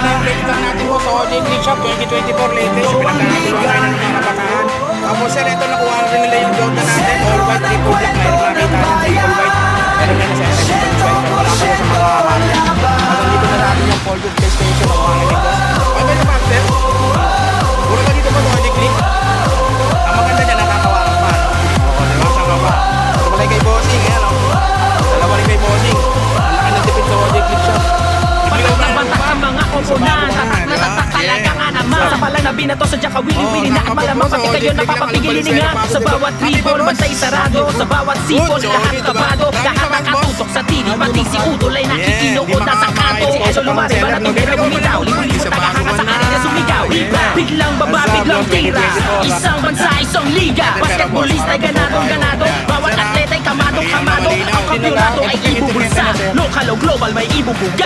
na yung plate lang natin po sa OJ Click Shop 2024 latest. Yung pinagkakaguluhan ng mga kabataan. Tapos sir, ito nakuha rin nila yung Jordan natin. All white, triple black. Mayroon makita ng triple white. Meron yan sa SM Pero wala pa yun sa mga market. Hanggang dito na natin yung folded PlayStation ng mga nagigos. Okay ba naman sir? Puro ka dito ba sa OJ Click? Ang maganda dyan, nakakawakan pa. Oo, diba? Saan ka ba? Tumalay kay Bossing. Ayan o. Dalawa rin kay Bossing. Ang laki ng tipid sa OJ Click Shop. Patak-patak ang mga koponan. Tatak na tatak talaga nga naman. Sa palang nabinato sa Jaka Willy na at malamang pati kayo napapapigilin nga. Sa bawat ribon, bantay sarado. Sa bawat sipon, lahat kabado. Lahat nakatutok sa tili, pati si Udol ay nakikinuod na sa kato. Eso lumari ba na tumira bumitaw. Libo-libo tagahanga sa kanila sumigaw. Biglang baba, biglang tira. Isang bansa, isang liga. Basketballista ay ganado. Bawat atleta ay kamado. Ang kampyonato ay ibubulsa. Lokal o global may ibubuga.